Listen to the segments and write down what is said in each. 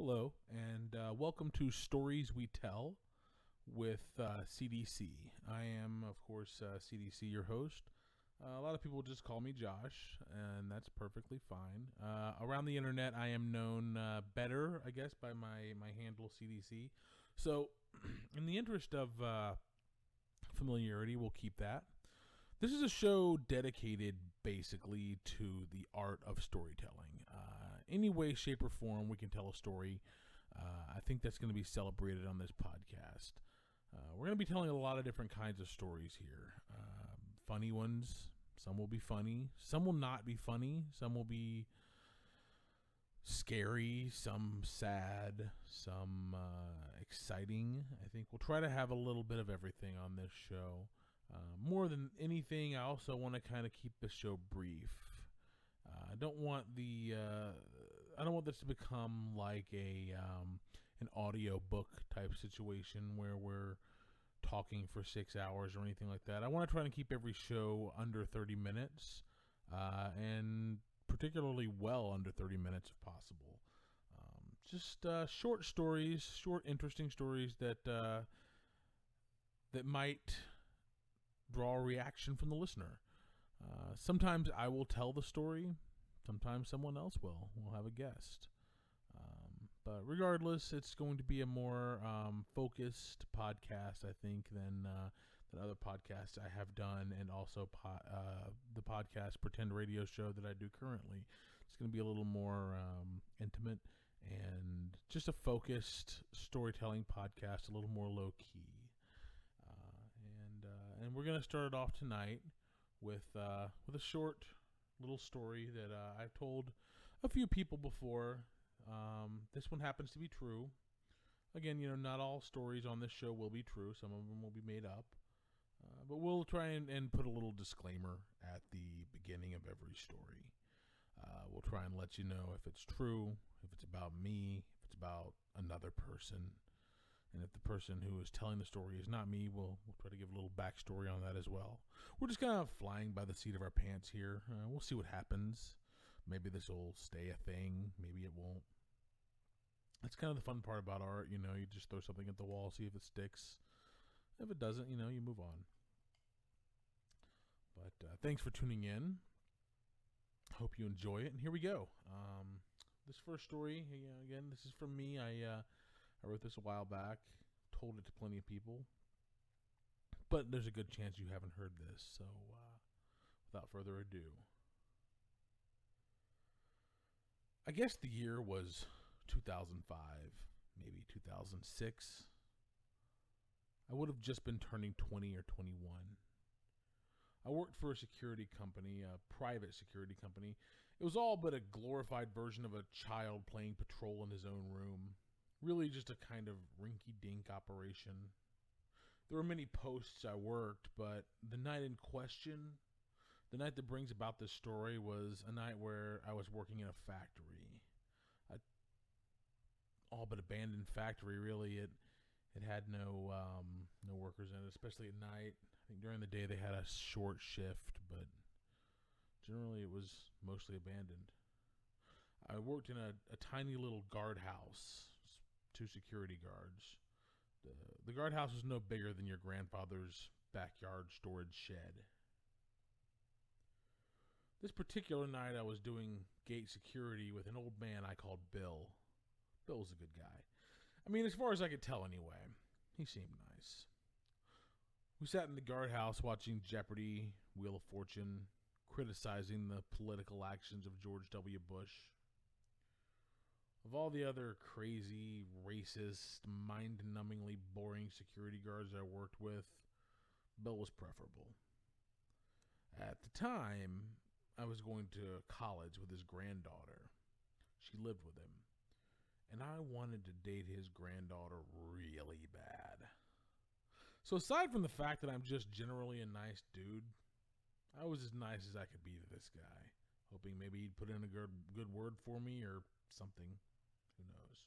Hello, and welcome to Stories We Tell with CDC. I am, of course, CDC, your host. A lot of people just call me Josh, and that's perfectly fine. Around the internet, I am known better, I guess, by my handle CDC. So, in the interest of familiarity, we'll keep that. This is a show dedicated basically to the art of storytelling. Any way, shape, or form we can tell a story, I think that's going to be celebrated on this podcast. We're going to be telling a lot of different kinds of stories here. Funny ones, some will be funny, some will not be funny, some will be scary, some sad, some exciting. I think we'll try to have a little bit of everything on this show. More than anything, I also want to kind of keep the show brief. I don't want this to become like an audio book type situation where we're talking for 6 hours or anything like that. I want to try to keep every show under 30 minutes, and particularly well under 30 minutes if possible. Just short stories, short interesting stories that might draw a reaction from the listener. Sometimes I will tell the story. Sometimes someone else will. We'll have a guest. But regardless, it's going to be a more focused podcast, I think, than other podcasts I have done, and also the podcast Pretend Radio Show that I do currently. It's going to be a little more intimate and just a focused storytelling podcast, a little more low key. And we're going to start it off tonight with a short little story that I've told a few people before. This one happens to be true. Again, not all stories on this show will be true. Some of them will be made up. But we'll try and put a little disclaimer at the beginning of every story. We'll try and let you know if it's true, if it's about me, if it's about another person. And if the person who is telling the story is not me, we'll try to give a little backstory on that as well. We're just kind of flying by the seat of our pants here. We'll see what happens. Maybe this will stay a thing. Maybe it won't. That's kind of the fun part about art. You just throw something at the wall, see if it sticks. If it doesn't, you move on. But thanks for tuning in. Hope you enjoy it. And here we go. This first story, again, this is from me. I wrote this a while back, told it to plenty of people, but there's a good chance you haven't heard this, so without further ado. I guess the year was 2005, maybe 2006. I would have just been turning 20 or 21. I worked for a security company, a private security company. It was all but a glorified version of a child playing patrol in his own room. Really just a kind of rinky-dink operation. There were many posts I worked, but the night in question, the night that brings about this story, was a night where I was working in a factory. All but abandoned factory, really. It had no workers in it, especially at night. I think during the day they had a short shift, but generally it was mostly abandoned. I worked in a tiny little guardhouse. 2 security guards. The guardhouse was no bigger than your grandfather's backyard storage shed. This particular night I was doing gate security with an old man I called Bill. Bill was a good guy. I mean, as far as I could tell anyway. He seemed nice. We sat in the guardhouse watching Jeopardy, Wheel of Fortune, criticizing the political actions of George W. Bush. Of all the other crazy, racist, mind-numbingly boring security guards I worked with, Bill was preferable. At the time, I was going to college with his granddaughter. She lived with him. And I wanted to date his granddaughter really bad. So aside from the fact that I'm just generally a nice dude, I was as nice as I could be to this guy, hoping maybe he'd put in a good word for me or something. Who knows?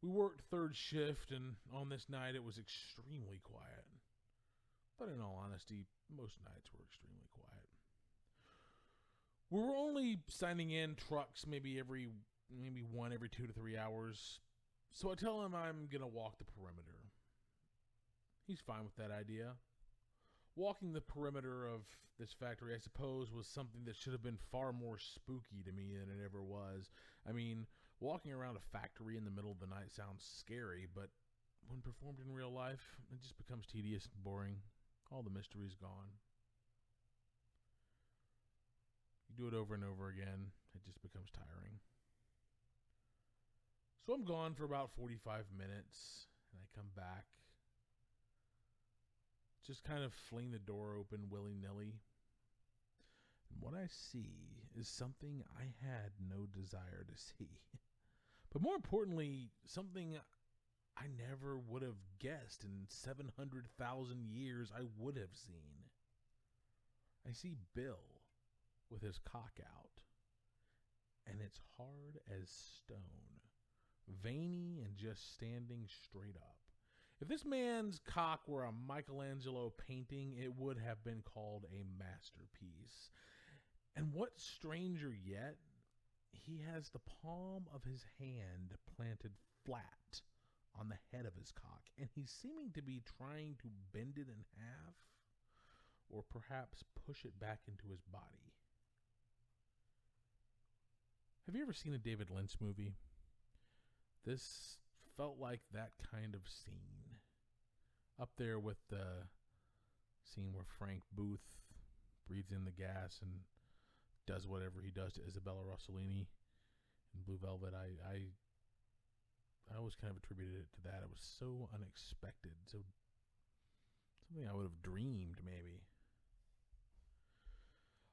We worked third shift, and on this night it was extremely quiet. But in all honesty, most nights were extremely quiet. We were only signing in trucks maybe every maybe one every 2 to 3 hours. So I tell him I'm going to walk the perimeter. He's fine with that idea. Walking the perimeter of this factory, I suppose, was something that should have been far more spooky to me than it ever was. I mean, walking around a factory in the middle of the night sounds scary, but when performed in real life, it just becomes tedious and boring. All the mystery's gone. You do it over and over again, it just becomes tiring. So I'm gone for about 45 minutes, and I come back. Just kind of fling the door open willy-nilly. And what I see is something I had no desire to see. But more importantly, something I never would have guessed in 700,000 years I would have seen. I see Bill with his cock out, and it's hard as stone, veiny and just standing straight up. If this man's cock were a Michelangelo painting, it would have been called a masterpiece. And what's stranger yet, he has the palm of his hand planted flat on the head of his cock, and he's seeming to be trying to bend it in half, or perhaps push it back into his body. Have you ever seen a David Lynch movie? This felt like that kind of scene. Up there with the scene where Frank Booth breathes in the gas and does whatever he does to Isabella Rossellini in Blue Velvet. I always kind of attributed it to that. It was so unexpected. So something I would have dreamed, maybe.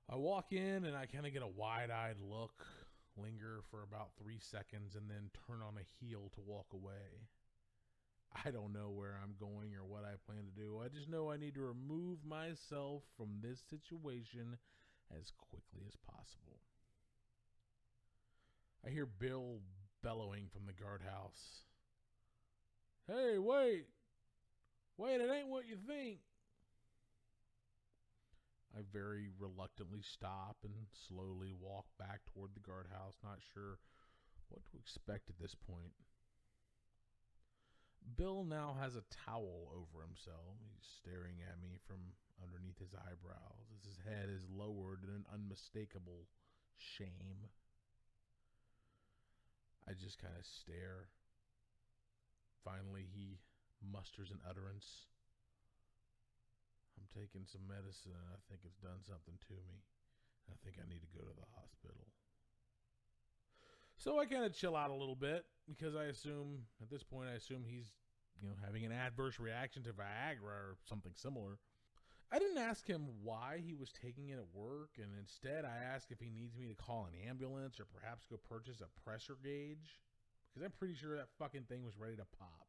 I walk in and I kind of get a wide-eyed look, linger for about 3 seconds, and then turn on a heel to walk away. I don't know where I'm going or what I plan to do. I just know I need to remove myself from this situation as quickly as possible. I hear Bill bellowing from the guardhouse. Hey, wait! Wait, it ain't what you think! I very reluctantly stop and slowly walk back toward the guardhouse, not sure what to expect at this point. Bill now has a towel over himself. He's staring at me from underneath his eyebrows as his head is lowered in an unmistakable shame. I just kind of stare. Finally, he musters an utterance. I'm taking some medicine and I think it's done something to me. I think I need to go to the hospital. So I kind of chill out a little bit because I assume, at this point, he's, having an adverse reaction to Viagra or something similar. I didn't ask him why he was taking it at work, and instead I asked if he needs me to call an ambulance or perhaps go purchase a pressure gauge, because I'm pretty sure that fucking thing was ready to pop.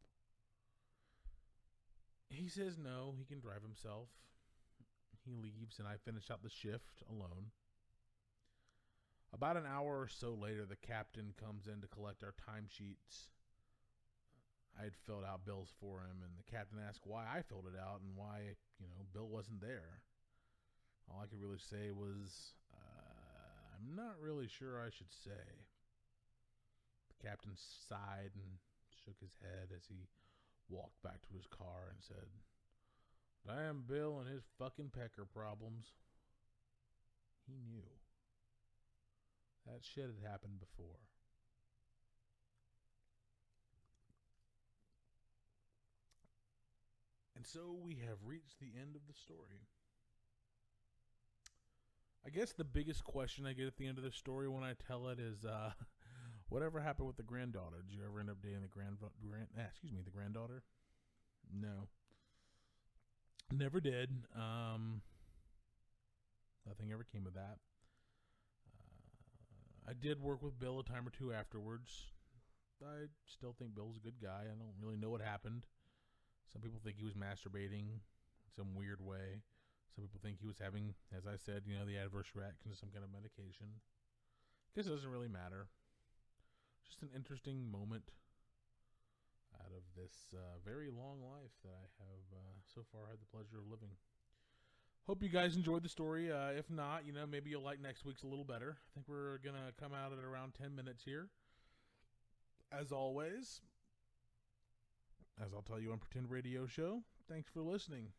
He says no, he can drive himself. He leaves and I finish out the shift alone. About an hour or so later, the captain comes in to collect our timesheets. I had filled out bills for him, and the captain asked why I filled it out and why, Bill wasn't there. All I could really say was, I'm not really sure I should say. The captain sighed and shook his head as he walked back to his car and said, "Damn Bill and his fucking pecker problems." He knew. That shit had happened before. And so we have reached the end of the story. I guess the biggest question I get at the end of the story when I tell it is, whatever happened with the granddaughter? Did you ever end up dating the granddaughter? No. Never did. Nothing ever came of that. I did work with Bill a time or two afterwards. I still think Bill's a good guy. I don't really know what happened. Some people think he was masturbating in some weird way. Some people think he was having, as I said, the adverse reaction to some kind of medication. I guess it doesn't really matter. Just an interesting moment out of this very long life that I have so far had the pleasure of living. Hope you guys enjoyed the story. If not, maybe you'll like next week's a little better. I think we're going to come out at around 10 minutes here. As always, as I'll tell you on Pretend Radio Show, thanks for listening.